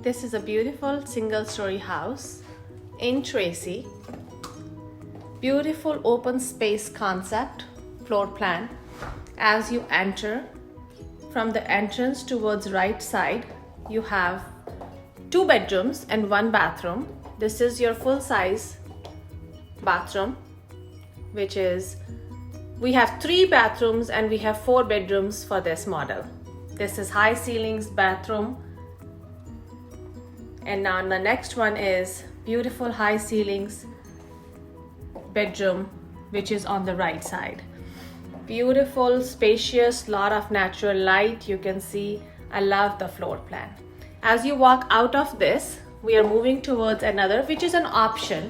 This is a beautiful single-story house in Tracy. Beautiful open space concept floor plan. As you enter from the entrance towards right side, you have 2 bedrooms and 1 bathroom. This is your full-size bathroom, which is, we have 3 bathrooms and we have 4 bedrooms for this model. This is high ceilings bathroom. And now the next one is beautiful high ceilings bedroom, which is on the right side. Beautiful, spacious, lot of natural light. You can see, I love the floor plan. As you walk out of this, we are moving towards another, which is an option.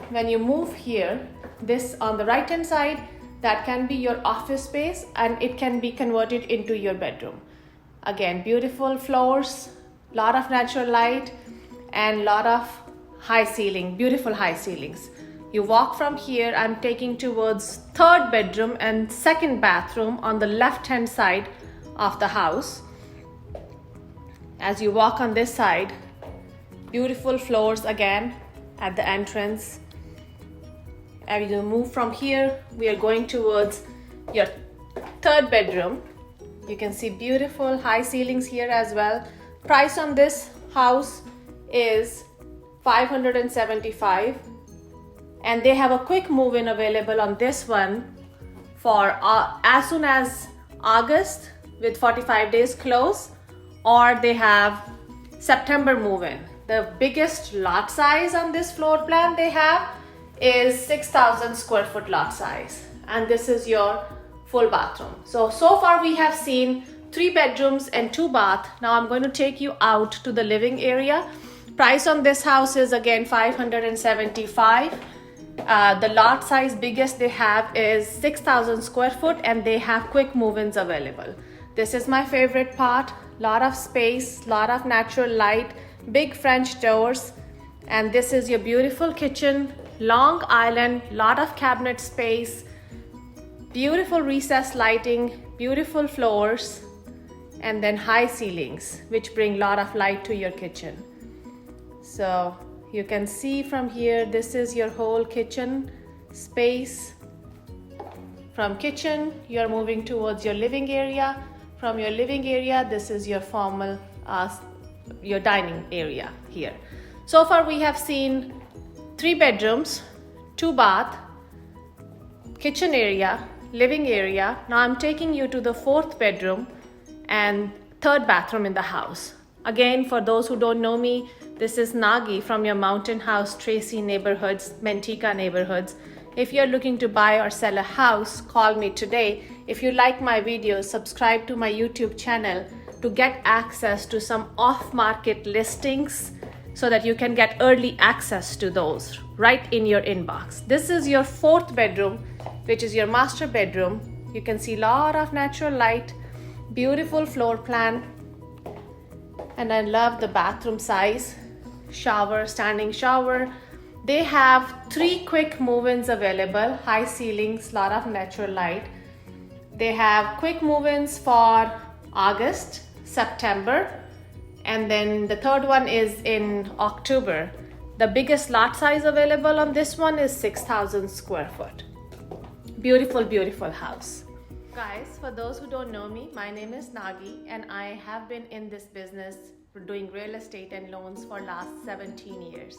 When you move here, this on the right hand side, that can be your office space and it can be converted into your bedroom. Again, beautiful floors, lot of natural light and lot of high ceiling, beautiful high ceilings. You walk from here, I'm taking towards 3rd bedroom and 2nd bathroom on the left hand side of the house. As you walk on this side, beautiful floors again at the entrance. As you move from here, we are going towards your 3rd bedroom. You can see beautiful high ceilings here as well. Price on this house is $575, and they have a quick move-in available on this one for as soon as August with 45 days close, or they have September move-in. The biggest lot size on this floor plan they have is 6,000 square foot lot size, and this is your full bathroom. So far we have seen 3 bedrooms and 2 bath. Now I'm going to take you out to the living area. Price on this house is again $575. The lot size biggest they have is 6,000 square foot, and they have quick move-ins available. This is my favorite part. Lot of space, lot of natural light, big French doors, and this is your beautiful kitchen. Long island, lot of cabinet space, beautiful recessed lighting, beautiful floors, and then high ceilings, which bring lot of light to your kitchen. So you can see from here, this is your whole kitchen space. From kitchen, you're moving towards your living area. From your living area, this is your formal, your dining area here. So far we have seen 3 bedrooms, 2 bath, kitchen area, living area. Now I'm taking you to the 4th bedroom and 3rd bathroom in the house. Again, for those who don't know me, this is Nagi from your Mountain House Tracy neighborhoods, Manteca neighborhoods. If you're looking to buy or sell a house, call me today. If you like my videos, subscribe to my YouTube channel to get access to some off-market listings, so that you can get early access to those right in your inbox. This is your 4th bedroom, which is your master bedroom. You can see a lot of natural light, beautiful floor plan, and I love the bathroom size. Shower, standing shower. They have 3 quick move-ins available, high ceilings, lot of natural light. They have quick move-ins for August, September, and then the 3rd one is in October. The biggest lot size available on this one is 6,000 square foot. Beautiful, beautiful house. Guys, for those who don't know me, my name is Nagi, and I have been in this business for doing real estate and loans for last 17 years.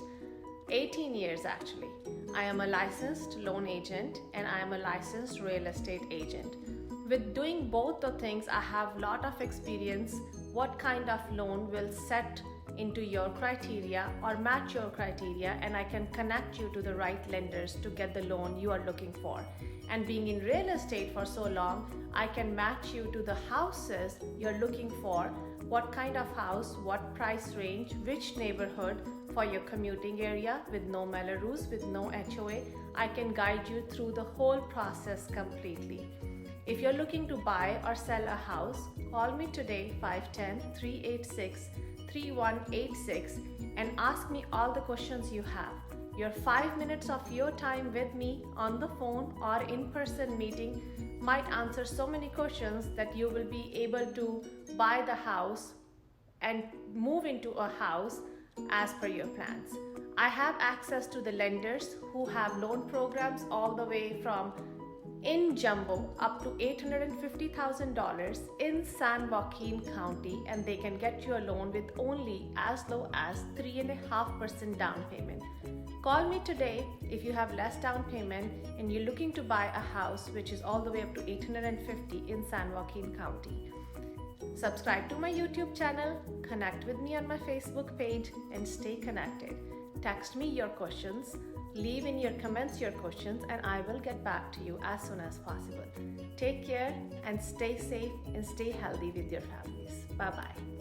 18 years actually. I am a licensed loan agent and I am a licensed real estate agent. With doing both the things, I have a lot of experience what kind of loan will set into your criteria or match your criteria, and I can connect you to the right lenders to get the loan you are looking for. And being in real estate for so long, I can match you to the houses you're looking for, what kind of house, what price range, which neighborhood for your commuting area with no Melrose, with no HOA. I can guide you through the whole process completely. If you're looking to buy or sell a house, call me today 510-386-3186 and ask me all the questions you have. Your 5 minutes of your time with me on the phone or in-person meeting might answer so many questions that you will be able to buy the house and move into a house as per your plans. I have access to the lenders who have loan programs all the way from in jumbo up to $850,000 in San Joaquin County, and they can get you a loan with only as low as 3.5% down payment. Call me today if you have less down payment and you're looking to buy a house which is all the way up to $850,000 in San Joaquin County. Subscribe to my YouTube channel, connect with me on my Facebook page, and stay connected. Text me your questions, leave in your comments your questions, and I will get back to you as soon as possible. Take care and stay safe and stay healthy with your families. Bye-bye.